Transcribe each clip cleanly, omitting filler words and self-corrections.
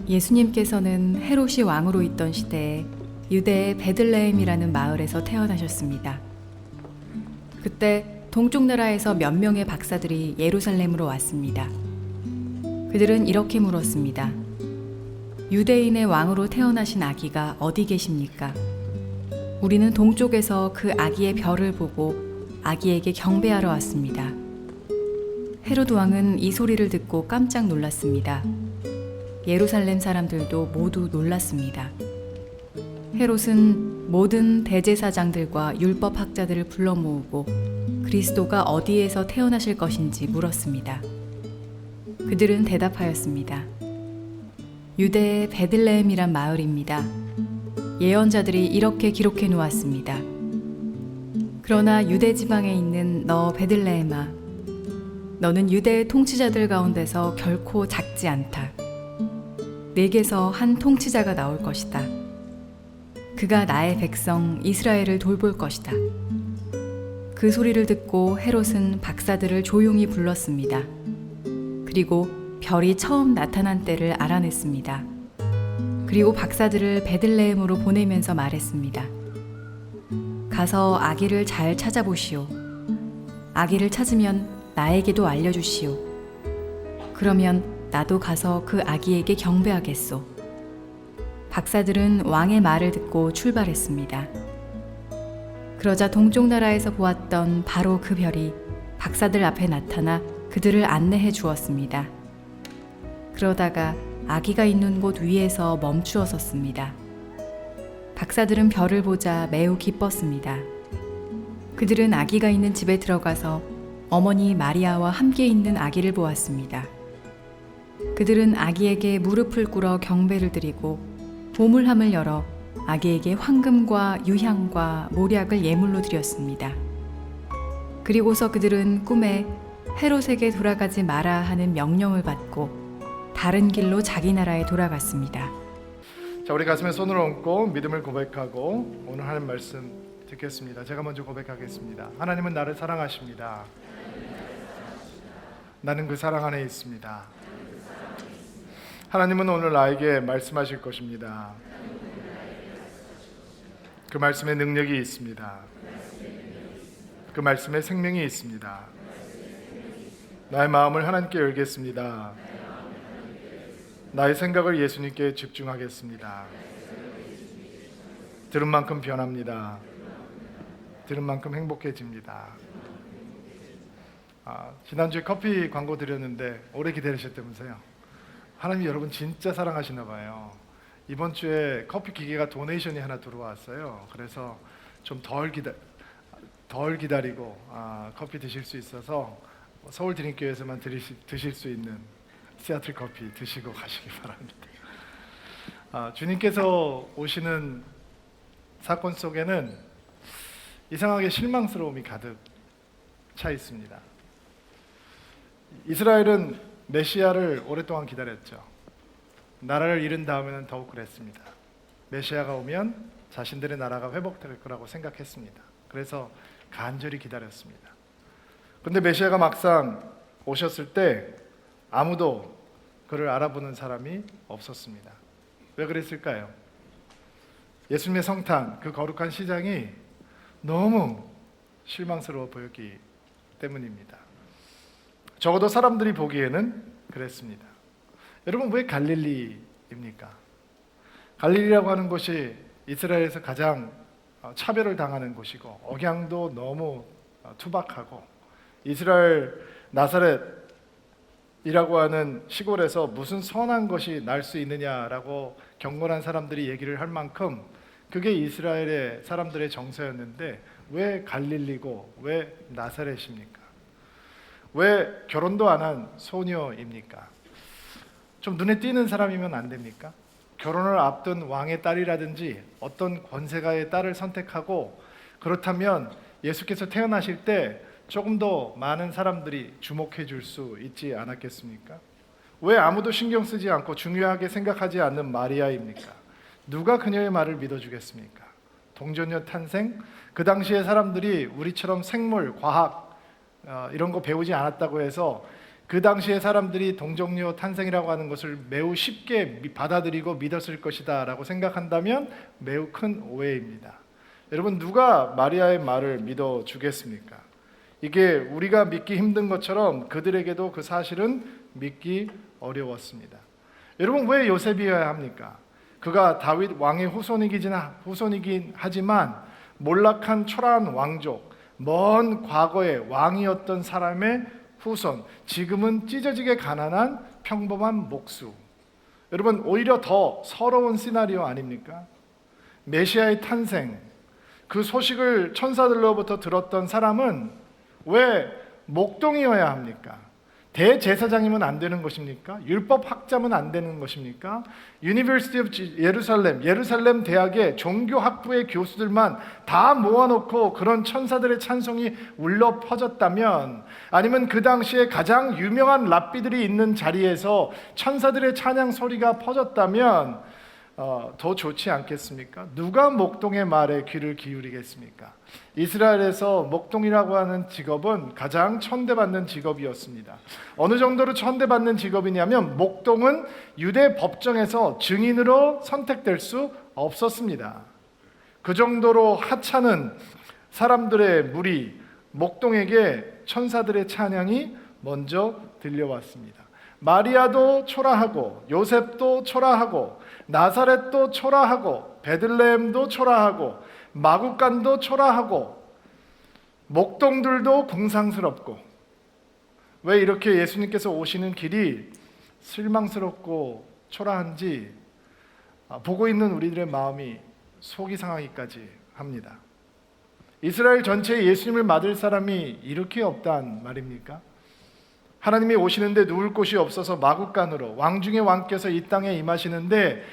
예수님께서는 헤롯이 왕으로 있던 시대에 유대의 베들레헴이라는 마을에서 태어나셨습니다. 그때 동쪽 나라에서 몇 명의 박사들이 예루살렘으로 왔습니다. 그들은 이렇게 물었습니다. 유대인의 왕으로 태어나신 아기가 어디 계십니까? 우리는 동쪽에서 그 아기의 별을 보고 아기에게 경배하러 왔습니다. 헤롯 왕은 이 소리를 듣고 깜짝 놀랐습니다. 예루살렘 사람들도 모두 놀랐습니다. 헤롯은 모든 대제사장들과 율법학자들을 불러 모으고 그리스도가 어디에서 태어나실 것인지 물었습니다. 그들은 대답하였습니다. 유대의 베들레헴이란 마을입니다. 예언자들이 이렇게 기록해 놓았습니다. 그러나 유대 지방에 있는 너 베들레헴아, 너는 유대의 통치자들 가운데서 결코 작지 않다. 내게서 한 통치자가 나올 것이다. 그가 나의 백성 이스라엘을 돌볼 것이다. 그 소리를 듣고 헤롯은 박사들을 조용히 불렀습니다. 그리고 별이 처음 나타난 때를 알아냈습니다. 그리고 박사들을 베들레헴으로 보내면서 말했습니다. 가서 아기를 잘 찾아보시오. 아기를 찾으면 나에게도 알려주시오. 그러면 나도 가서 그 아기에게 경배하겠소. 박사들은 왕의 말을 듣고 출발했습니다. 그러자 동쪽 나라에서 보았던 바로 그 별이 박사들 앞에 나타나 그들을 안내해 주었습니다. 그러다가 아기가 있는 곳 위에서 멈추어 섰습니다. 박사들은 별을 보자 매우 기뻤습니다. 그들은 아기가 있는 집에 들어가서 어머니 마리아와 함께 있는 아기를 보았습니다. 그들은 아기에게 무릎을 꿇어 경배를 드리고 보물함을 열어 아기에게 황금과 유향과 모략을 예물로 드렸습니다. 그리고서 그들은 꿈에 헤롯에게 돌아가지 마라 하는 명령을 받고 다른 길로 자기 나라에 돌아갔습니다. 자, 우리 가슴에 손을 얹고 믿음을 고백하고 오늘 하는 말씀 듣겠습니다. 제가 먼저 고백하겠습니다. 하나님은 나를 사랑하십니다. 나는 그 사랑 안에 있습니다. 하나님은 오늘 나에게 말씀하실 것입니다. 그 말씀에 능력이 있습니다. 그 말씀에 생명이 있습니다. 나의 마음을 하나님께 열겠습니다. 나의 생각을 예수님께 집중하겠습니다. 들은 만큼 변합니다. 들은 만큼 행복해집니다. 지난주에 커피 광고 드렸는데 오래 기다리셨다면서요. 하나님 여러분 진짜 사랑하시나 봐요. 이번 주에 커피 기계가 도네이션이 하나 들어왔어요. 그래서 좀 덜 기다리고 커피 드실 수 있어서 서울 드림교회에서만 드실 수 있는 시애틀 커피 드시고 가시기 바랍니다. 주님께서 오시는 사건 속에는 이상하게 실망스러움이 가득 차 있습니다. 이스라엘은 메시아를 오랫동안 기다렸죠. 나라를 잃은 다음에는 더욱 그랬습니다. 메시아가 오면 자신들의 나라가 회복될 거라고 생각했습니다. 그래서 간절히 기다렸습니다. 그런데 메시아가 막상 오셨을 때 아무도 그를 알아보는 사람이 없었습니다. 왜 그랬을까요? 예수님의 성탄, 그 거룩한 시장이 너무 실망스러워 보였기 때문입니다. 적어도 사람들이 보기에는 그랬습니다. 여러분, 왜 갈릴리입니까? 갈릴리라고 하는 곳이 이스라엘에서 가장 차별을 당하는 곳이고 억양도 너무 투박하고 이스라엘 나사렛이라고 하는 시골에서 무슨 선한 것이 날 수 있느냐라고 경건한 사람들이 얘기를 할 만큼 그게 이스라엘의 사람들의 정서였는데 왜 갈릴리고 왜 나사렛입니까? 왜 결혼도 안 한 소녀입니까? 좀 눈에 띄는 사람이면 안 됩니까? 결혼을 앞둔 왕의 딸이라든지 어떤 권세가의 딸을 선택하고 그렇다면 예수께서 태어나실 때 조금 더 많은 사람들이 주목해 줄 수 있지 않았겠습니까? 왜 아무도 신경 쓰지 않고 중요하게 생각하지 않는 마리아입니까? 누가 그녀의 말을 믿어주겠습니까? 동정녀 탄생, 그 당시에 사람들이 우리처럼 생물, 과학 이런 거 배우지 않았다고 해서 그 당시에 사람들이 동정녀 탄생이라고 하는 것을 매우 쉽게 받아들이고 믿었을 것이다 라고 생각한다면 매우 큰 오해입니다. 여러분, 누가 마리아의 말을 믿어주겠습니까? 이게 우리가 믿기 힘든 것처럼 그들에게도 그 사실은 믿기 어려웠습니다. 여러분, 왜 요셉이어야 합니까? 그가 다윗 왕의 후손이긴 하지만 몰락한 초라한 왕족, 먼 과거의 왕이었던 사람의 후손, 지금은 찢어지게 가난한 평범한 목수. 여러분, 오히려 더 서러운 시나리오 아닙니까? 메시아의 탄생, 그 소식을 천사들로부터 들었던 사람은 왜 목동이어야 합니까? 대제사장이면 안 되는 것입니까? 율법학자면 안 되는 것입니까? 유니버시티 오브 예루살렘 대학의 종교학부의 교수들만 다 모아놓고 그런 천사들의 찬송이 울려 퍼졌다면, 아니면 그 당시에 가장 유명한 랍비들이 있는 자리에서 천사들의 찬양 소리가 퍼졌다면 더 좋지 않겠습니까? 누가 목동의 말에 귀를 기울이겠습니까? 이스라엘에서 목동이라고 하는 직업은 가장 천대받는 직업이었습니다. 어느 정도로 천대받는 직업이냐면 목동은 유대 법정에서 증인으로 선택될 수 없었습니다. 그 정도로 하찮은 사람들의 무리, 목동에게 천사들의 찬양이 먼저 들려왔습니다. 마리아도 초라하고 요셉도 초라하고 나사렛도 초라하고 베들레헴도 초라하고 마구간도 초라하고 목동들도 궁상스럽고, 왜 이렇게 예수님께서 오시는 길이 실망스럽고 초라한지 보고 있는 우리들의 마음이 속이 상하기까지 합니다. 이스라엘 전체에 예수님을 맞을 사람이 이렇게 없단 말입니까? 하나님이 오시는데 누울 곳이 없어서 마구간으로, 왕 중의 왕께서 이 땅에 임하시는데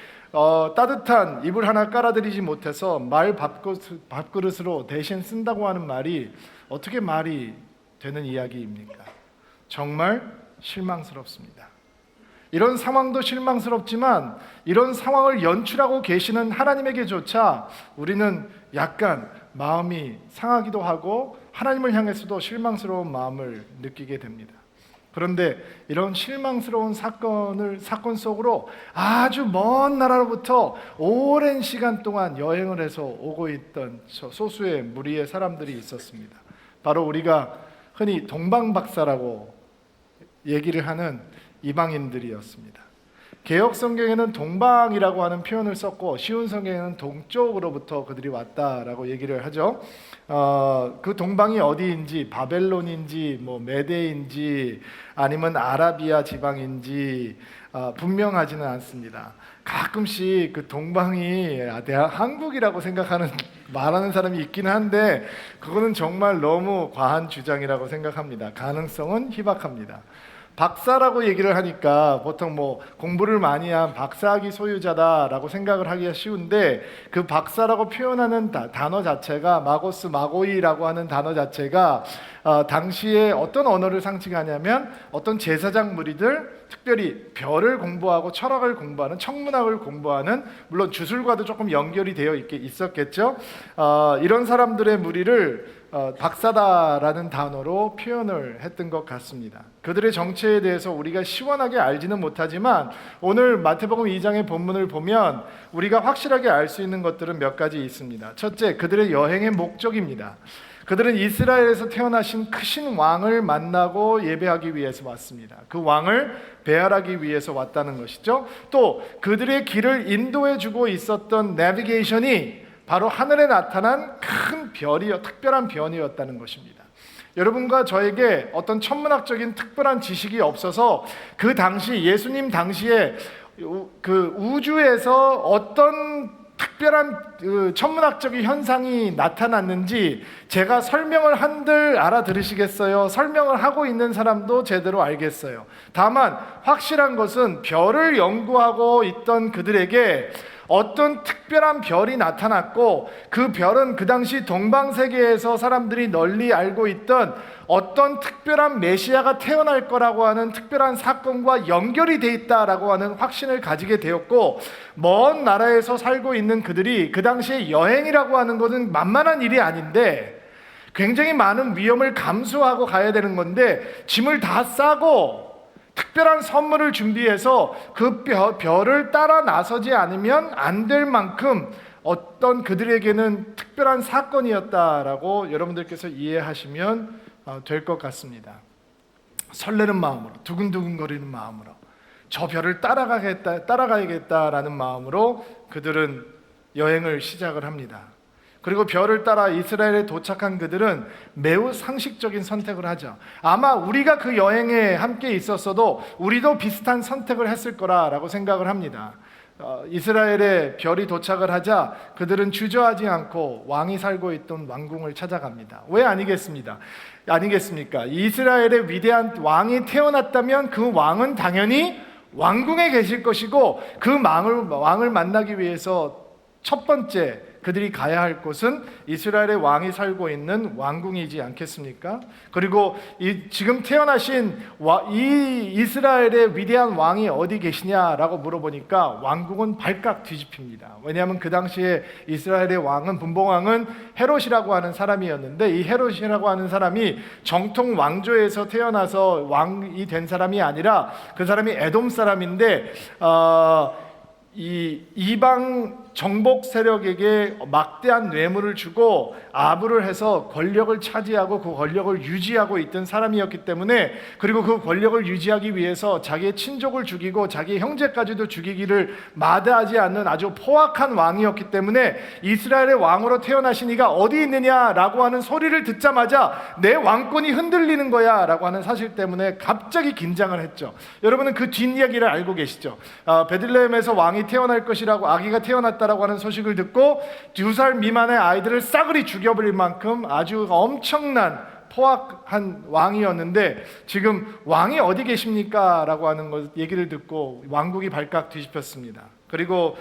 따뜻한 이불 하나 깔아드리지 못해서 말 밥그릇으로 대신 쓴다고 하는 말이 어떻게 말이 되는 이야기입니까? 정말 실망스럽습니다. 이런 상황도 실망스럽지만 이런 상황을 연출하고 계시는 하나님에게조차 우리는 약간 마음이 상하기도 하고 하나님을 향해서도 실망스러운 마음을 느끼게 됩니다. 그런데 이런 실망스러운 사건 속으로 아주 먼 나라로부터 오랜 시간 동안 여행을 해서 오고 있던 소수의 무리의 사람들이 있었습니다. 바로 우리가 흔히 동방박사라고 얘기를 하는 이방인들이었습니다. 개역 성경에는 동방이라고 하는 표현을 썼고 쉬운 성경에는 동쪽으로부터 그들이 왔다라고 얘기를 하죠. 그 동방이 어디인지, 바벨론인지 메대인지 아니면 아라비아 지방인지 분명하지는 않습니다. 가끔씩 그 동방이 내가 한국이라고 생각하는 말하는 사람이 있긴 한데 그거는 정말 너무 과한 주장이라고 생각합니다. 가능성은 희박합니다. 박사라고 얘기를 하니까 보통 공부를 많이 한 박사학위 소유자다라고 생각을 하기가 쉬운데, 그 박사라고 표현하는 단어 자체가 마고스 마고이라고 하는 단어 자체가 당시에 어떤 언어를 상징하냐면 어떤 제사장 무리들, 특별히 별을 공부하고 철학을 공부하는, 천문학을 공부하는, 물론 주술과도 조금 연결이 되어 있었겠죠. 이런 사람들의 무리를 박사다라는 단어로 표현을 했던 것 같습니다. 그들의 정체에 대해서 우리가 시원하게 알지는 못하지만 오늘 마태복음 2장의 본문을 보면 우리가 확실하게 알 수 있는 것들은 몇 가지 있습니다. 첫째, 그들의 여행의 목적입니다. 그들은 이스라엘에서 태어나신 크신 왕을 만나고 예배하기 위해서 왔습니다. 그 왕을 배알하기 위해서 왔다는 것이죠. 또 그들의 길을 인도해 주고 있었던 내비게이션이 바로 하늘에 나타난 큰 특별한 별이었다는 것입니다. 여러분과 저에게 어떤 천문학적인 특별한 지식이 없어서 그 당시 예수님 당시에 그 우주에서 어떤 특별한 천문학적인 현상이 나타났는지 제가 설명을 한들 알아들으시겠어요? 설명을 하고 있는 사람도 제대로 알겠어요. 다만 확실한 것은 별을 연구하고 있던 그들에게 어떤 특별한 별이 나타났고, 그 별은 그 당시 동방세계에서 사람들이 널리 알고 있던 어떤 특별한 메시아가 태어날 거라고 하는 특별한 사건과 연결이 돼 있다라고 하는 확신을 가지게 되었고, 먼 나라에서 살고 있는 그들이 그 당시에 여행이라고 하는 것은 만만한 일이 아닌데 굉장히 많은 위험을 감수하고 가야 되는 건데 짐을 다 싸고 특별한 선물을 준비해서 그 별을 따라 나서지 않으면 안 될 만큼 어떤 그들에게는 특별한 사건이었다라고 여러분들께서 이해하시면 될 것 같습니다. 설레는 마음으로, 두근두근거리는 마음으로, 저 별을 따라가야겠다라는 마음으로 그들은 여행을 시작을 합니다. 그리고 별을 따라 이스라엘에 도착한 그들은 매우 상식적인 선택을 하죠. 아마 우리가 그 여행에 함께 있었어도 우리도 비슷한 선택을 했을 거라고 생각을 합니다. 이스라엘에 별이 도착을 하자 그들은 주저하지 않고 왕이 살고 있던 왕궁을 찾아갑니다. 왜 아니겠습니까? 이스라엘의 위대한 왕이 태어났다면 그 왕은 당연히 왕궁에 계실 것이고, 그 왕을 만나기 위해서 첫 번째 그들이 가야 할 곳은 이스라엘의 왕이 살고 있는 왕궁이지 않겠습니까? 그리고 지금 태어나신 이 이스라엘의 위대한 왕이 어디 계시냐라고 물어보니까 왕궁은 발칵 뒤집힙니다. 왜냐하면 그 당시에 이스라엘의 왕은, 분봉왕은 헤롯이라고 하는 사람이었는데, 이 헤롯이라고 하는 사람이 정통 왕조에서 태어나서 왕이 된 사람이 아니라 그 사람이 에돔 사람인데 이 이방 정복 세력에게 막대한 뇌물을 주고 아부를 해서 권력을 차지하고 그 권력을 유지하고 있던 사람이었기 때문에, 그리고 그 권력을 유지하기 위해서 자기의 친족을 죽이고 자기 형제까지도 죽이기를 마다하지 않는 아주 포악한 왕이었기 때문에 이스라엘의 왕으로 태어나신 이가 어디 있느냐라고 하는 소리를 듣자마자 내 왕권이 흔들리는 거야 라고 하는 사실 때문에 갑자기 긴장을 했죠. 여러분은 그 뒷이야기를 알고 계시죠? 베들레헴에서 왕이 태어날 것이라고, 아기가 태어났다라고 하는 소식을 듣고 2살 미만의 아이들을 싸그리 죽여버릴 만큼 아주 엄청난 포악한 왕이었는데, 지금 왕이 어디 계십니까? 라고 하는 얘기를 듣고 왕국이 발칵 뒤집혔습니다. 그리고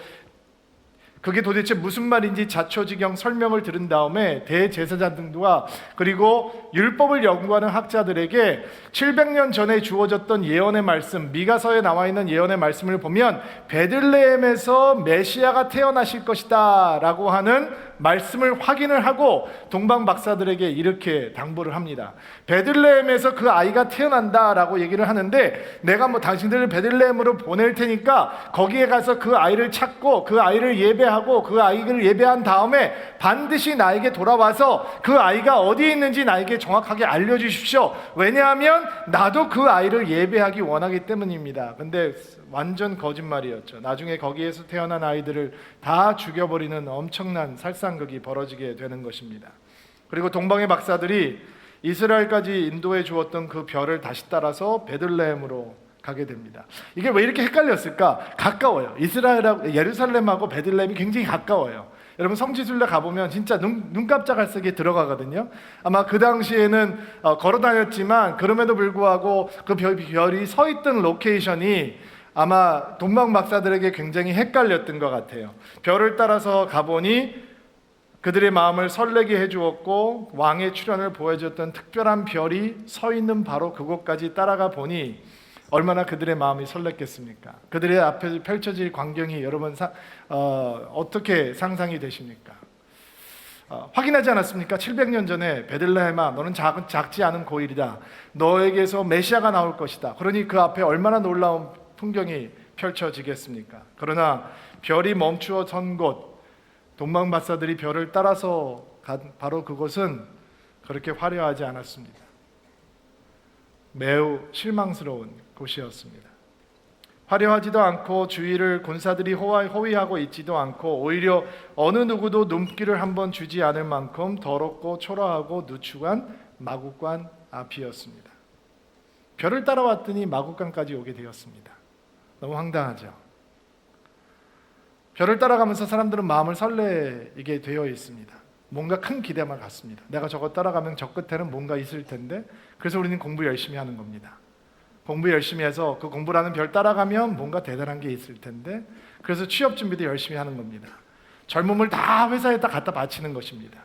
그게 도대체 무슨 말인지 자초지경 설명을 들은 다음에 대제사장들과 그리고 율법을 연구하는 학자들에게 700년 전에 주어졌던 예언의 말씀, 미가서에 나와 있는 예언의 말씀을 보면 베들레헴에서 메시아가 태어나실 것이다 라고 하는 말씀을 확인을 하고 동방 박사들에게 이렇게 당부를 합니다. 베들레헴에서 그 아이가 태어난다라고 얘기를 하는데, 내가 당신들을 베들레헴으로 보낼 테니까 거기에 가서 그 아이를 찾고 그 아이를 예배하고 그 아이를 예배한 다음에 반드시 나에게 돌아와서 그 아이가 어디에 있는지 나에게 정확하게 알려주십시오. 왜냐하면 나도 그 아이를 예배하기 원하기 때문입니다. 근데 완전 거짓말이었죠. 나중에 거기에서 태어난 아이들을 다 죽여버리는 엄청난 살상극이 벌어지게 되는 것입니다. 그리고 동방의 박사들이 이스라엘까지 인도해 주었던 그 별을 다시 따라서 베들레헴으로 가게 됩니다. 이게 왜 이렇게 헷갈렸을까? 가까워요. 이스라엘하고 예루살렘하고 베들레헴이 굉장히 가까워요. 여러분 성지순례 가보면 진짜 눈 깜짝할 새게 들어가거든요. 아마 그 당시에는 걸어 다녔지만 그럼에도 불구하고 그 별이 서 있던 로케이션이 아마 동방 박사들에게 굉장히 헷갈렸던 것 같아요. 별을 따라서 가보니 그들의 마음을 설레게 해주었고 왕의 출현을 보여줬던 특별한 별이 서 있는 바로 그곳까지 따라가 보니 얼마나 그들의 마음이 설렜겠습니까? 그들의 앞에 펼쳐질 광경이 여러분 어떻게 상상이 되십니까? 확인하지 않았습니까? 700년 전에 베들레헴아 너는 작지 않은 고일이다. 너에게서 메시아가 나올 것이다. 그러니 그 앞에 얼마나 놀라운 풍경이 펼쳐지겠습니까? 그러나 별이 멈추어 선 곳, 동방 박사들이 별을 따라서 간 바로 그곳은 그렇게 화려하지 않았습니다. 매우 실망스러운 곳이었습니다. 화려하지도 않고 주위를 군사들이 호위하고 있지도 않고 오히려 어느 누구도 눈길을 한번 주지 않을 만큼 더럽고 초라하고 누추한 마국간 앞이었습니다. 별을 따라왔더니 마국간까지 오게 되었습니다. 너무 황당하죠. 별을 따라가면서 사람들은 마음을 설레게 되어 있습니다. 뭔가 큰 기대만 갖습니다. 내가 저거 따라가면 저 끝에는 뭔가 있을 텐데, 그래서 우리는 공부 열심히 하는 겁니다. 공부 열심히 해서 그 공부라는 별 따라가면 뭔가 대단한 게 있을 텐데, 그래서 취업 준비도 열심히 하는 겁니다. 젊음을 다 회사에다 갖다 바치는 것입니다.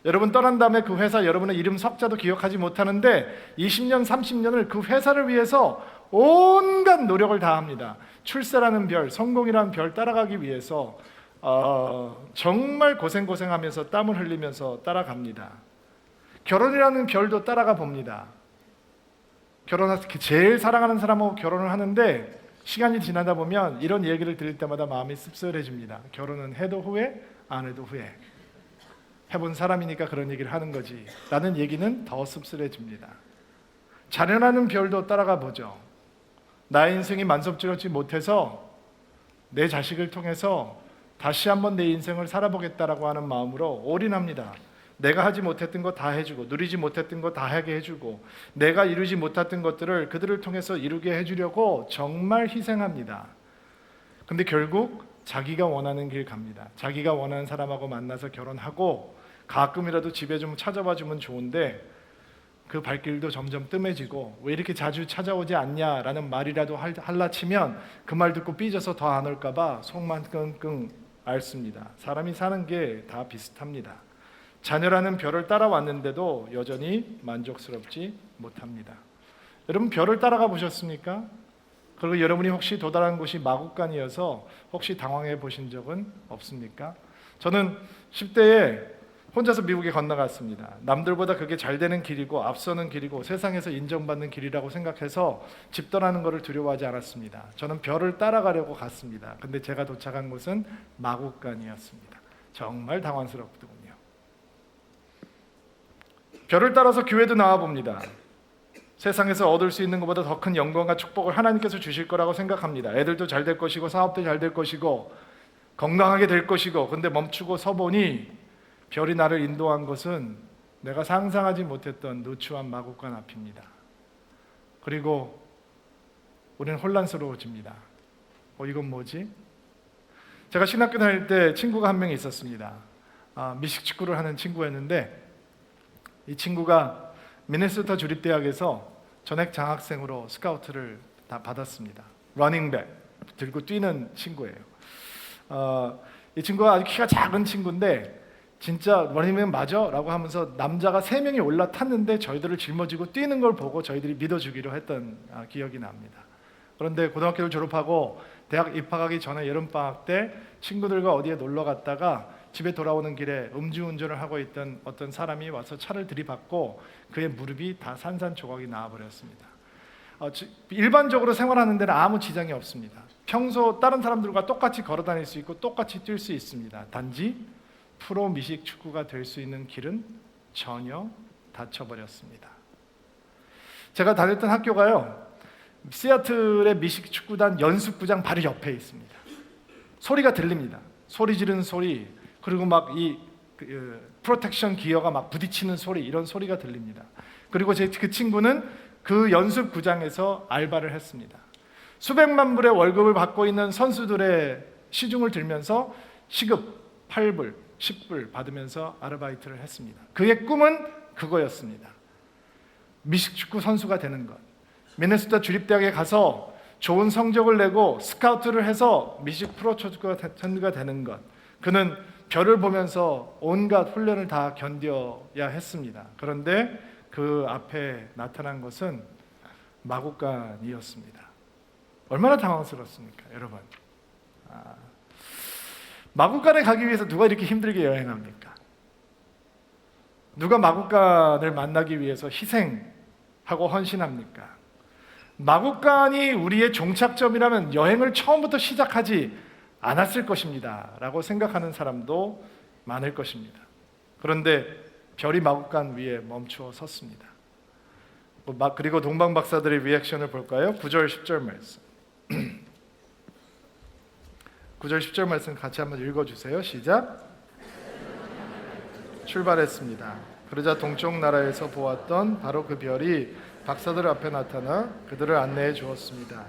여러분 떠난 다음에 그 회사 여러분의 이름 석자도 기억하지 못하는데 20년, 30년을 그 회사를 위해서 온갖 노력을 다합니다. 출세라는 별, 성공이라는 별 따라가기 위해서 정말 고생하면서 땀을 흘리면서 따라갑니다. 결혼이라는 별도 따라가 봅니다. 제일 사랑하는 사람하고 결혼을 하는데 시간이 지나다 보면 이런 얘기를 들을 때마다 마음이 씁쓸해집니다. 결혼은 해도 후회, 안 해도 후회. 해본 사람이니까 그런 얘기를 하는 거지 라는 얘기는 더 씁쓸해집니다. 자녀라는 별도 따라가 보죠. 나의 인생이 만족스럽지 못해서 내 자식을 통해서 다시 한번 내 인생을 살아보겠다라고 하는 마음으로 올인합니다. 내가 하지 못했던 거 다 해주고 누리지 못했던 거 다 하게 해주고 내가 이루지 못했던 것들을 그들을 통해서 이루게 해주려고 정말 희생합니다. 근데 결국 자기가 원하는 길 갑니다. 자기가 원하는 사람하고 만나서 결혼하고 가끔이라도 집에 좀 찾아와 주면 좋은데 그 발길도 점점 뜸해지고 왜 이렇게 자주 찾아오지 않냐라는 말이라도 할라치면 그 말 듣고 삐져서 더 안 올까 봐 속만 끙끙 앓습니다. 사람이 사는 게 다 비슷합니다. 자녀라는 별을 따라왔는데도 여전히 만족스럽지 못합니다. 여러분 별을 따라가 보셨습니까? 그리고 여러분이 혹시 도달한 곳이 마국간이어서 혹시 당황해 보신 적은 없습니까? 저는 10대에 혼자서 미국에 건너갔습니다. 남들보다 그게 잘 되는 길이고 앞서는 길이고 세상에서 인정받는 길이라고 생각해서 집 떠나는 것을 두려워하지 않았습니다. 저는 별을 따라가려고 갔습니다. 근데 제가 도착한 곳은 마국간이었습니다. 정말 당황스럽더군요. 별을 따라서 교회도 나와봅니다. 세상에서 얻을 수 있는 것보다 더 큰 영광과 축복을 하나님께서 주실 거라고 생각합니다. 애들도 잘 될 것이고 사업도 잘 될 것이고 건강하게 될 것이고 근데 멈추고 서보니 별이 나를 인도한 것은 내가 상상하지 못했던 누추한 마국간 앞입니다. 그리고 우리는 혼란스러워집니다. 이건 뭐지? 제가 신학교 다닐 때 친구가 한 명 있었습니다. 미식 축구를 하는 친구였는데 이 친구가 미네소타 주립대학에서 전액 장학생으로 스카우트를 다 받았습니다. 러닝백 들고 뛰는 친구예요. 이 친구가 아주 키가 작은 친구인데 진짜 러닝맨 맞아? 라고 하면서 남자가 3명이 올라탔는데 저희들을 짊어지고 뛰는 걸 보고 저희들이 믿어주기로 했던 기억이 납니다. 그런데 고등학교를 졸업하고 대학 입학하기 전에 여름방학 때 친구들과 어디에 놀러 갔다가 집에 돌아오는 길에 음주운전을 하고 있던 어떤 사람이 와서 차를 들이받고 그의 무릎이 다 산산조각이 나와버렸습니다. 일반적으로 생활하는 데는 아무 지장이 없습니다. 평소 다른 사람들과 똑같이 걸어 다닐 수 있고 똑같이 뛸 수 있습니다. 단지 프로 미식 축구가 될 수 있는 길은 전혀 닫혀버렸습니다. 제가 다녔던 학교가요, 시애틀의 미식 축구단 연습구장 바로 옆에 있습니다. 소리가 들립니다. 소리 지르는 소리, 그리고 막 이 프로텍션 기어가 막 부딪히는 소리, 이런 소리가 들립니다. 그리고 그 친구는 그 연습구장에서 알바를 했습니다. 수백만 불의 월급을 받고 있는 선수들의 시중을 들면서 시급 8불, 10불 받으면서 아르바이트를 했습니다. 그의 꿈은 그거였습니다. 미식축구 선수가 되는 것. 미네소타 주립대학에 가서 좋은 성적을 내고 스카우트를 해서 미식 프로 선수가 되는 것. 그는 별을 보면서 온갖 훈련을 다 견뎌야 했습니다. 그런데 그 앞에 나타난 것은 마국간이었습니다. 얼마나 당황스럽습니까, 여러분? 마국간에 가기 위해서 누가 이렇게 힘들게 여행합니까? 누가 마국간을 만나기 위해서 희생하고 헌신합니까? 마국간이 우리의 종착점이라면 여행을 처음부터 시작하지 않았을 것입니다 라고 생각하는 사람도 많을 것입니다. 그런데 별이 마국간 위에 멈추어 섰습니다. 그리고 동방 박사들의 리액션을 볼까요? 9절 10절 말씀 9절 10절 말씀 같이 한번 읽어주세요. 시작. 출발했습니다. 그러자 동쪽 나라에서 보았던 바로 그 별이 박사들 앞에 나타나 그들을 안내해 주었습니다.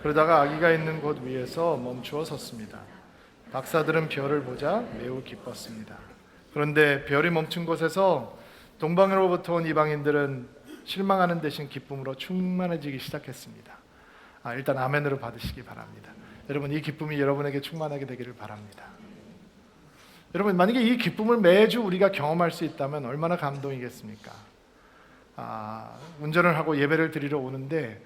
그러다가 아기가 있는 곳 위에서 멈추어 섰습니다. 박사들은 별을 보자 매우 기뻤습니다. 그런데 별이 멈춘 곳에서 동방으로부터 온 이방인들은 실망하는 대신 기쁨으로 충만해지기 시작했습니다. 일단 아멘으로 받으시기 바랍니다. 여러분, 이 기쁨이 여러분에게 충만하게 되기를 바랍니다. 여러분, 만약에 이 기쁨을 매주 우리가 경험할 수 있다면 얼마나 감동이겠습니까? 운전을 하고 예배를 드리러 오는데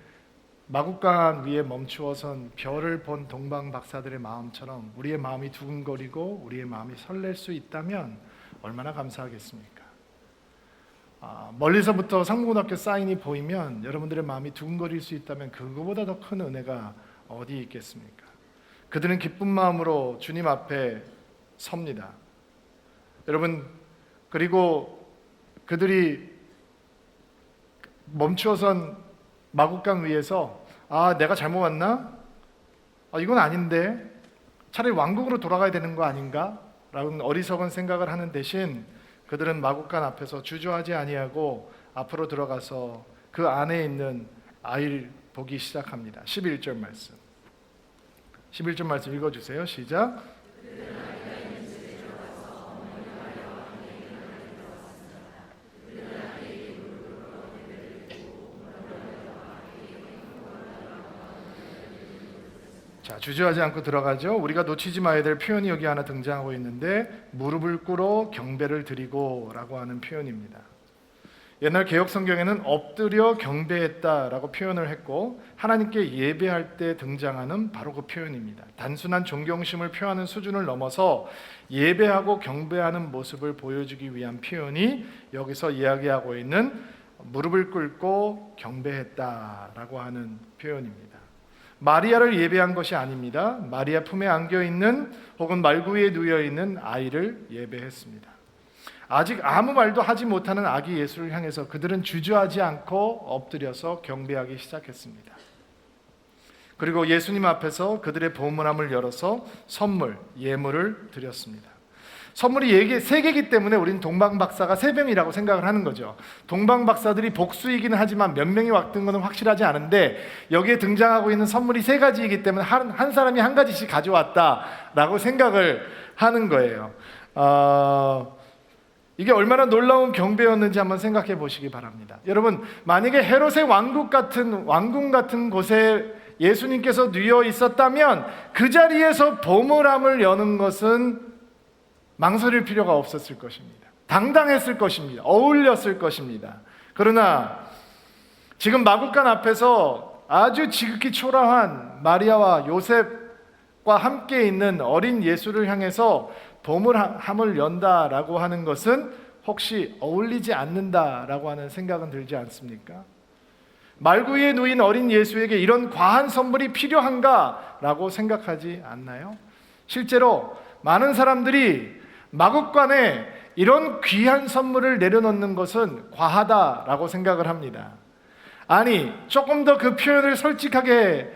마국간 위에 멈추어선 별을 본 동방 박사들의 마음처럼 우리의 마음이 두근거리고 우리의 마음이 설렐 수 있다면 얼마나 감사하겠습니까? 멀리서부터 상무고등학교 사인이 보이면 여러분들의 마음이 두근거릴 수 있다면 그거보다 더 큰 은혜가 어디 있겠습니까? 그들은 기쁜 마음으로 주님 앞에 섭니다. 여러분, 그리고 그들이 멈추어선 마국간 위에서 내가 잘못 왔나? 이건 아닌데 차라리 왕국으로 돌아가야 되는 거 아닌가? 라는 어리석은 생각을 하는 대신 그들은 마국간 앞에서 주저하지 아니하고 앞으로 들어가서 그 안에 있는 아이를 보기 시작합니다. 11절 말씀. 11절 말씀 읽어주세요. 시작. 자, 주저하지 않고 들어가죠. 우리가 놓치지 말아야 될 표현이 여기 하나 등장하고 있는데 무릎을 꿇어 경배를 드리고 라고 하는 표현입니다. 옛날 개혁 성경에는 엎드려 경배했다라고 표현을 했고 하나님께 예배할 때 등장하는 바로 그 표현입니다. 단순한 존경심을 표하는 수준을 넘어서 예배하고 경배하는 모습을 보여주기 위한 표현이 여기서 이야기하고 있는 무릎을 꿇고 경배했다라고 하는 표현입니다. 마리아를 예배한 것이 아닙니다. 마리아 품에 안겨있는 혹은 말구 위에 누워있는 아이를 예배했습니다. 아직 아무 말도 하지 못하는 아기 예수를 향해서 그들은 주저하지 않고 엎드려서 경배하기 시작했습니다. 그리고 예수님 앞에서 그들의 보물함을 열어서 선물, 예물을 드렸습니다. 선물이 3개이기 때문에 우리는 동방박사가 3명이라고 생각을 하는 거죠. 동방박사들이 복수이기는 하지만 몇 명이 왔던 것은 확실하지 않은데 여기에 등장하고 있는 선물이 3가지이기 때문에 한 사람이 한 가지씩 가져왔다라고 생각을 하는 거예요. 이게 얼마나 놀라운 경배였는지 한번 생각해 보시기 바랍니다. 여러분, 만약에 헤롯의 왕궁 같은 곳에 예수님께서 누워 있었다면 그 자리에서 보물함을 여는 것은 망설일 필요가 없었을 것입니다. 당당했을 것입니다. 어울렸을 것입니다. 그러나 지금 마국간 앞에서 아주 지극히 초라한 마리아와 요셉과 함께 있는 어린 예수를 향해서 보물함을 연다라고 하는 것은 혹시 어울리지 않는다라고 하는 생각은 들지 않습니까? 말구 위에 누인 어린 예수에게 이런 과한 선물이 필요한가라고 생각하지 않나요? 실제로 많은 사람들이 마국간에 이런 귀한 선물을 내려놓는 것은 과하다라고 생각을 합니다. 아니, 조금 더 그 표현을 솔직하게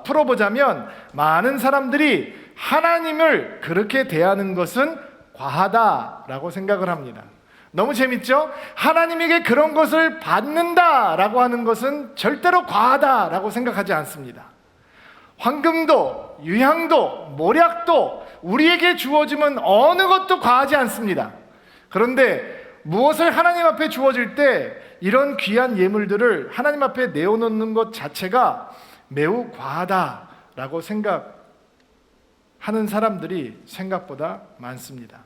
풀어보자면 많은 사람들이 하나님을 그렇게 대하는 것은 과하다라고 생각을 합니다. 너무 재밌죠? 하나님에게 그런 것을 받는다라고 하는 것은 절대로 과하다라고 생각하지 않습니다. 황금도, 유향도, 모략도 우리에게 주어지면 어느 것도 과하지 않습니다. 그런데 무엇을 하나님 앞에 주어질 때 이런 귀한 예물들을 하나님 앞에 내어놓는 것 자체가 매우 과하다라고 생각하는 사람들이 생각보다 많습니다.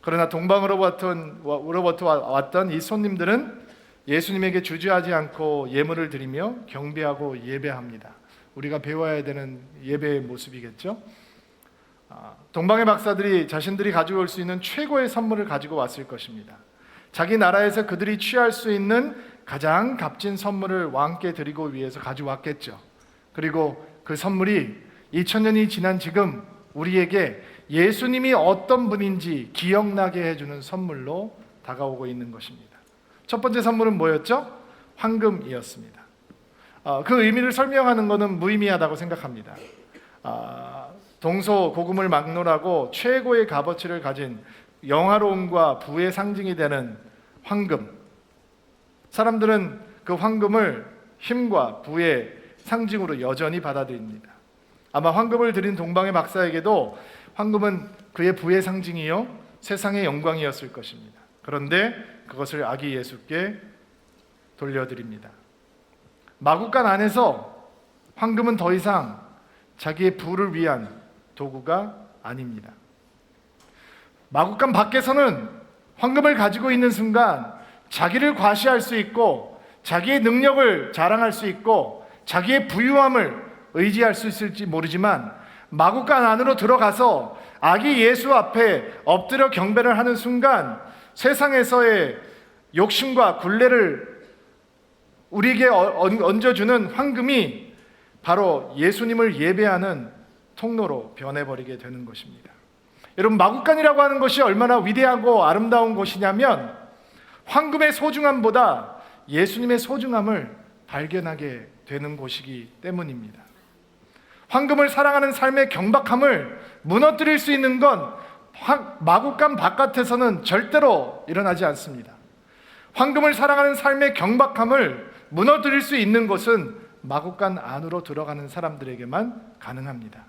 그러나 동방으로부터 왔던 이 손님들은 예수님에게 주저하지 않고 예물을 드리며 경배하고 예배합니다. 우리가 배워야 되는 예배의 모습이겠죠. 동방의 박사들이 자신들이 가지고 올 수 있는 최고의 선물을 가지고 왔을 것입니다. 자기 나라에서 그들이 취할 수 있는 가장 값진 선물을 왕께 드리고 위해서 가져왔겠죠. 그리고 그 선물이 2000년이 지난 지금 우리에게 예수님이 어떤 분인지 기억나게 해주는 선물로 다가오고 있는 것입니다. 첫 번째 선물은 뭐였죠? 황금이었습니다. 그 의미를 설명하는 것은 무의미하다고 생각합니다. 동서고금을 막론하고 최고의 값어치를 가진 영화로움과 부의 상징이 되는 황금. 사람들은 그 황금을 힘과 부의 상징으로 여전히 받아들입니다. 아마 황금을 드린 동방의 박사에게도 황금은 그의 부의 상징이요 세상의 영광이었을 것입니다. 그런데 그것을 아기 예수께 돌려드립니다. 마국간 안에서 황금은 더 이상 자기의 부를 위한 도구가 아닙니다. 마국간 밖에서는 황금을 가지고 있는 순간 자기를 과시할 수 있고 자기의 능력을 자랑할 수 있고 자기의 부유함을 의지할 수 있을지 모르지만 마국간 안으로 들어가서 아기 예수 앞에 엎드려 경배를 하는 순간 세상에서의 욕심과 굴레를 우리에게 얹어주는 황금이 바로 예수님을 예배하는 통로로 변해버리게 되는 것입니다. 여러분, 마구간이라고 하는 것이 얼마나 위대하고 아름다운 곳이냐면 황금의 소중함보다 예수님의 소중함을 발견하게 되는 곳이기 때문입니다. 황금을 사랑하는 삶의 경박함을 무너뜨릴 수 있는 건 마구간 바깥에서는 절대로 일어나지 않습니다. 황금을 사랑하는 삶의 경박함을 무너뜨릴 수 있는 것은 마구간 안으로 들어가는 사람들에게만 가능합니다.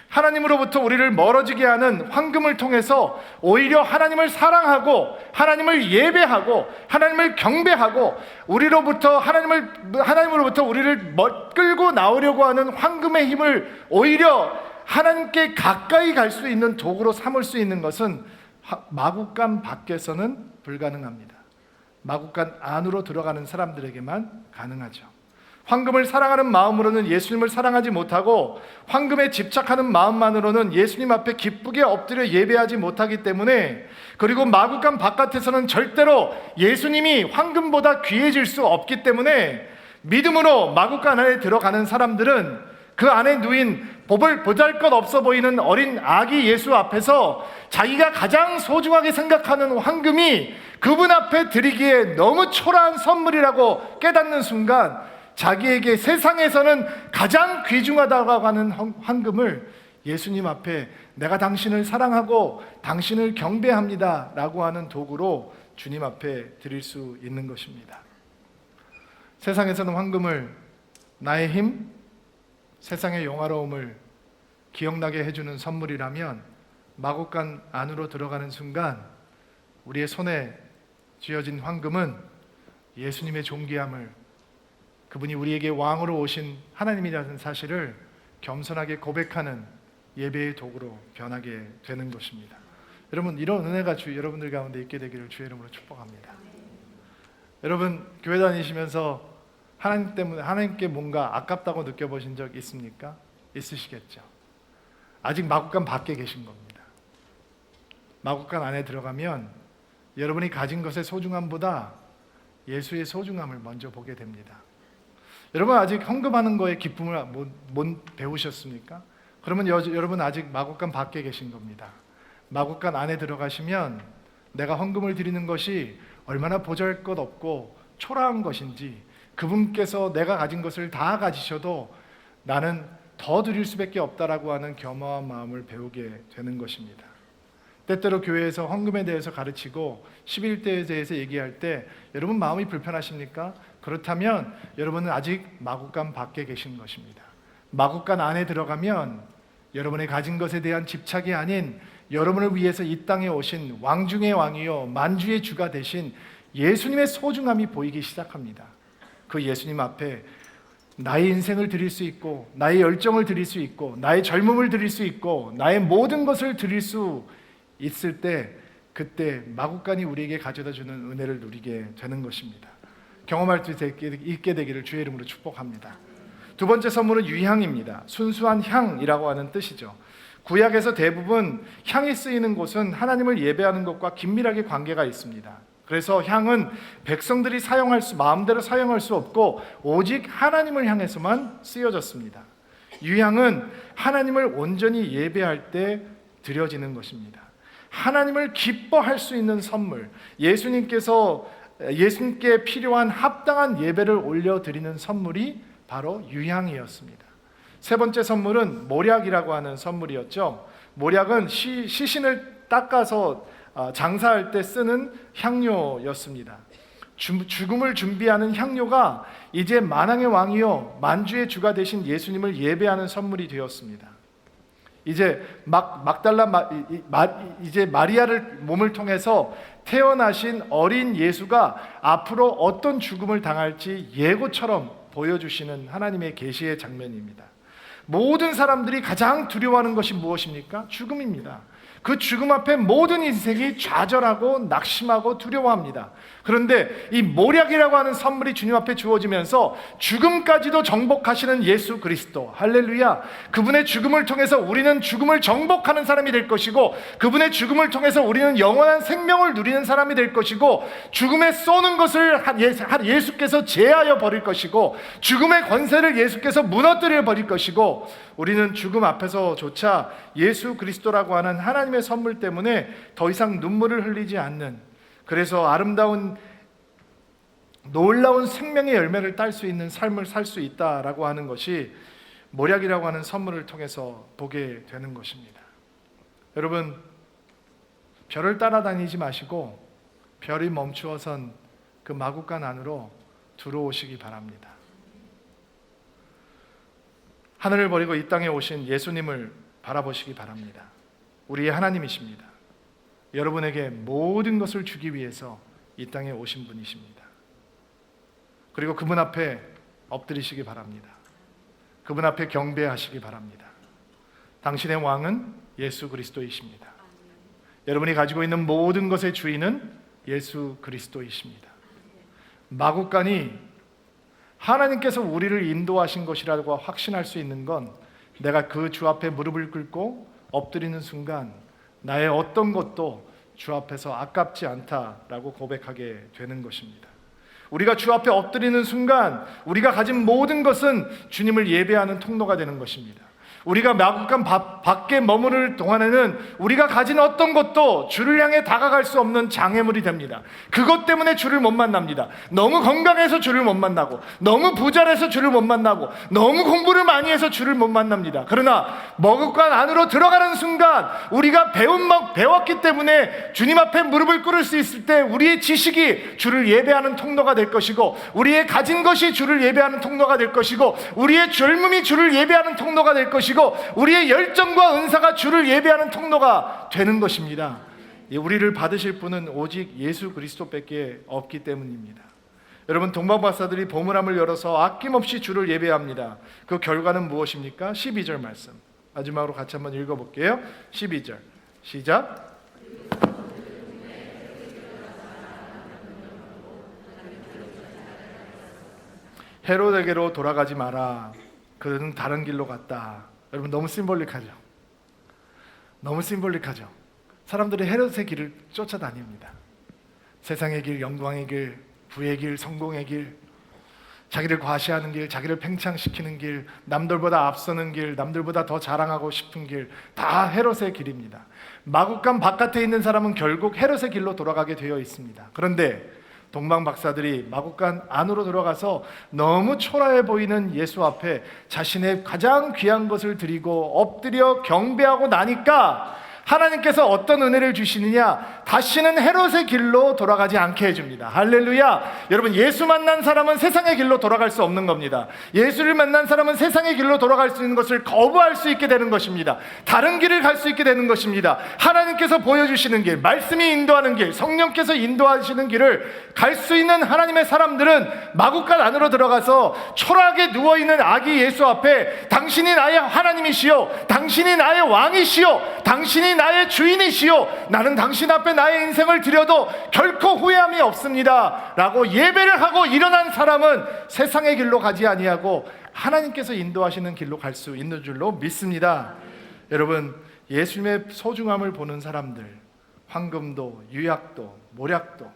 하나님으로부터 우리를 멀어지게 하는 황금을 통해서 오히려 하나님을 사랑하고 하나님을 예배하고 하나님을 경배하고 하나님으로부터 우리를 끌고 나오려고 하는 황금의 힘을 오히려 하나님께 가까이 갈 수 있는 도구로 삼을 수 있는 것은 마구간 밖에서는 불가능합니다. 마구간 안으로 들어가는 사람들에게만 가능하죠. 황금을 사랑하는 마음으로는 예수님을 사랑하지 못하고 황금에 집착하는 마음만으로는 예수님 앞에 기쁘게 엎드려 예배하지 못하기 때문에, 그리고 마구간 바깥에서는 절대로 예수님이 황금보다 귀해질 수 없기 때문에 믿음으로 마구간 안에 들어가는 사람들은 그 안에 누인 보잘것없어 보이는 어린 아기 예수 앞에서 자기가 가장 소중하게 생각하는 황금이 그분 앞에 드리기에 너무 초라한 선물이라고 깨닫는 순간 자기에게 세상에서는 가장 귀중하다고 하는 황금을 예수님 앞에 내가 당신을 사랑하고 당신을 경배합니다 라고 하는 도구로 주님 앞에 드릴 수 있는 것입니다. 세상에서는 황금을 나의 힘, 세상의 영화로움을 기억나게 해주는 선물이라면 마구간 안으로 들어가는 순간 우리의 손에 쥐어진 황금은 예수님의 존귀함을, 그분이 우리에게 왕으로 오신 하나님이라는 사실을 겸손하게 고백하는 예배의 도구로 변하게 되는 것입니다. 여러분, 이런 은혜가 여러분들 가운데 있게 되기를 주의 이름으로 축복합니다. 여러분, 교회 다니시면서 하나님께 뭔가 아깝다고 느껴보신 적 있습니까? 있으시겠죠. 아직 마구간 밖에 계신 겁니다. 마구간 안에 들어가면 여러분이 가진 것의 소중함보다 예수의 소중함을 먼저 보게 됩니다. 여러분, 아직 헌금하는 거에 기쁨을 못 배우셨습니까? 그러면 여러분 아직 마구간 밖에 계신 겁니다. 마구간 안에 들어가시면 내가 헌금을 드리는 것이 얼마나 보잘것없고 초라한 것인지, 그분께서 내가 가진 것을 다 가지셔도 나는 더 드릴 수밖에 없다라고 하는 겸허한 마음을 배우게 되는 것입니다. 때때로 교회에서 헌금에 대해서 가르치고 11대에 대해서 얘기할 때 여러분 마음이 불편하십니까? 그렇다면 여러분은 아직 마구간 밖에 계신 것입니다. 마구간 안에 들어가면 여러분의 가진 것에 대한 집착이 아닌 여러분을 위해서 이 땅에 오신 왕 중의 왕이요 만주의 주가 되신 예수님의 소중함이 보이기 시작합니다. 그 예수님 앞에 나의 인생을 드릴 수 있고 나의 열정을 드릴 수 있고 나의 젊음을 드릴 수 있고 나의 모든 것을 드릴 수 있을 때, 그때 마구간이 우리에게 가져다 주는 은혜를 누리게 되는 것입니다. 경험할 수 있게 되기를 주의 이름으로 축복합니다. 두 번째 선물은 유향입니다. 순수한 향이라고 하는 뜻이죠. 구약에서 대부분 향이 쓰이는 곳은 하나님을 예배하는 것과 긴밀하게 관계가 있습니다. 그래서 향은 백성들이 마음대로 사용할 수 없고 오직 하나님을 향해서만 쓰여졌습니다. 유향은 하나님을 온전히 예배할 때 드려지는 것입니다. 하나님을 기뻐할 수 있는 선물, 예수님께 필요한 합당한 예배를 올려드리는 선물이 바로 유향이었습니다. 세 번째 선물은 모략이라고 하는 선물이었죠. 모략은 시신을 닦아서 장사할 때 쓰는 향료였습니다. 죽음을 준비하는 향료가 이제 만왕의 왕이요 만주의 주가 되신 예수님을 예배하는 선물이 되었습니다. 이제 이제 마리아를 몸을 통해서 태어나신 어린 예수가 앞으로 어떤 죽음을 당할지 예고처럼 보여주시는 하나님의 계시의 장면입니다. 모든 사람들이 가장 두려워하는 것이 무엇입니까? 죽음입니다. 그 죽음 앞에 모든 인생이 좌절하고 낙심하고 두려워합니다. 그런데 이 모략이라고 하는 선물이 주님 앞에 주어지면서 죽음까지도 정복하시는 예수 그리스도, 할렐루야, 그분의 죽음을 통해서 우리는 죽음을 정복하는 사람이 될 것이고, 그분의 죽음을 통해서 우리는 영원한 생명을 누리는 사람이 될 것이고, 죽음에 쏘는 것을 예수께서 제하여 버릴 것이고, 죽음의 권세를 예수께서 무너뜨려 버릴 것이고, 우리는 죽음 앞에서조차 예수 그리스도라고 하는 하나님의 선물 때문에 더 이상 눈물을 흘리지 않는, 그래서 아름다운 놀라운 생명의 열매를 딸 수 있는 삶을 살 수 있다라고 하는 것이 모략이라고 하는 선물을 통해서 보게 되는 것입니다. 여러분, 별을 따라다니지 마시고 별이 멈추어선 그 마구간 안으로 들어오시기 바랍니다. 하늘을 버리고 이 땅에 오신 예수님을 바라보시기 바랍니다. 우리의 하나님이십니다. 여러분에게 모든 것을 주기 위해서 이 땅에 오신 분이십니다. 그리고 그분 앞에 엎드리시기 바랍니다. 그분 앞에 경배하시기 바랍니다. 당신의 왕은 예수 그리스도이십니다. 여러분이 가지고 있는 모든 것의 주인은 예수 그리스도이십니다. 마구간이 하나님께서 우리를 인도하신 것이라고 확신할 수 있는 건, 내가 그 주 앞에 무릎을 꿇고 엎드리는 순간 나의 어떤 것도 주 앞에서 아깝지 않다라고 고백하게 되는 것입니다. 우리가 주 앞에 엎드리는 순간 우리가 가진 모든 것은 주님을 예배하는 통로가 되는 것입니다. 우리가 마구간 밖에 머무를 동안에는 우리가 가진 어떤 것도 주를 향해 다가갈 수 없는 장애물이 됩니다. 그것 때문에 주를 못 만납니다. 너무 건강해서 주를 못 만나고, 너무 부자라서 주를 못 만나고, 너무 공부를 많이 해서 주를 못 만납니다. 그러나 머구간 안으로 들어가는 순간 우리가 배웠기 때문에 주님 앞에 무릎을 꿇을 수 있을 때 우리의 지식이 주를 예배하는 통로가 될 것이고, 우리의 가진 것이 주를 예배하는 통로가 될 것이고, 우리의 젊음이 주를 예배하는 통로가 될 것이고, 우리의 열정과 은사가 주를 예배하는 통로가 되는 것입니다. 우리를 받으실 분은 오직 예수 그리스도밖에 없기 때문입니다. 여러분, 동방박사들이 보물함을 열어서 아낌없이 주를 예배합니다. 그 결과는 무엇입니까? 12절 말씀 마지막으로 같이 한번 읽어볼게요. 12절 시작. 헤롯에게로 돌아가지 마라. 그는 다른 길로 갔다. 여러분, 너무 심볼릭하죠? 너무 심볼릭하죠? 사람들이 헤롯의 길을 쫓아다닙니다. 세상의 길, 영광의 길, 부의 길, 성공의 길, 자기를 과시하는 길, 자기를 팽창시키는 길, 남들보다 앞서는 길, 남들보다 더 자랑하고 싶은 길, 다 헤롯의 길입니다. 마구간 바깥에 있는 사람은 결국 헤롯의 길로 돌아가게 되어 있습니다. 그런데 동방 박사들이 마구간 안으로 들어가서 너무 초라해 보이는 예수 앞에 자신의 가장 귀한 것을 드리고 엎드려 경배하고 나니까 하나님께서 어떤 은혜를 주시느냐? 다시는 헤롯의 길로 돌아가지 않게 해줍니다. 할렐루야! 여러분, 예수 만난 사람은 세상의 길로 돌아갈 수 없는 겁니다. 예수를 만난 사람은 세상의 길로 돌아갈 수 있는 것을 거부할 수 있게 되는 것입니다. 다른 길을 갈 수 있게 되는 것입니다. 하나님께서 보여주시는 길, 말씀이 인도하는 길, 성령께서 인도하시는 길을 갈 수 있는 하나님의 사람들은 마구간 안으로 들어가서 초라하게 누워있는 아기 예수 앞에 당신이 나의 하나님이시요, 당신이 나의 왕이시요, 당신이 나의 주인이시요, 나는 당신 앞에 나의 인생을 드려도 결코 후회함이 없습니다 라고 예배를 하고 일어난 사람은 세상의 길로 가지 아니하고 하나님께서 인도하시는 길로 갈 수 있는 줄로 믿습니다. 여러분, 예수님의 소중함을 보는 사람들, 황금도 유약도 모략도,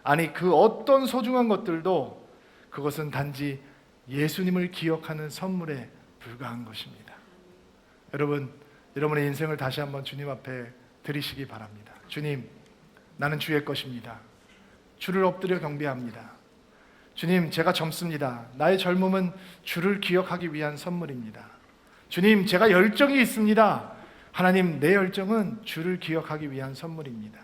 아니 그 어떤 소중한 것들도 그것은 단지 예수님을 기억하는 선물에 불과한 것입니다. 여러분, 여러분의 인생을 다시 한번 주님 앞에 드리시기 바랍니다. 주님, 나는 주의 것입니다. 주를 엎드려 경배합니다. 주님, 제가 젊습니다. 나의 젊음은 주를 기억하기 위한 선물입니다. 주님, 제가 열정이 있습니다. 하나님, 내 열정은 주를 기억하기 위한 선물입니다.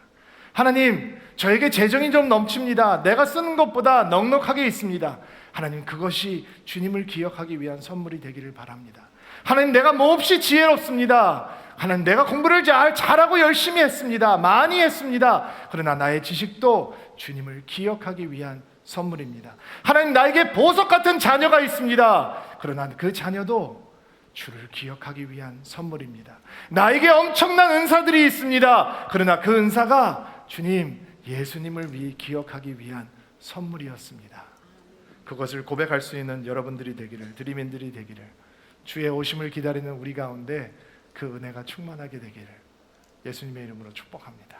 하나님, 저에게 재정이 좀 넘칩니다. 내가 쓰는 것보다 넉넉하게 있습니다. 하나님, 그것이 주님을 기억하기 위한 선물이 되기를 바랍니다. 하나님, 내가 몹시 지혜롭습니다. 하나님, 내가 공부를 잘하고 열심히 했습니다. 많이 했습니다. 그러나 나의 지식도 주님을 기억하기 위한 선물입니다. 하나님, 나에게 보석 같은 자녀가 있습니다. 그러나 그 자녀도 주를 기억하기 위한 선물입니다. 나에게 엄청난 은사들이 있습니다. 그러나 그 은사가 주님, 예수님을 기억하기 위한 선물이었습니다. 그것을 고백할 수 있는 여러분들이 되기를, 드림인들이 되기를, 주의 오심을 기다리는 우리 가운데 그 은혜가 충만하게 되기를 예수님의 이름으로 축복합니다.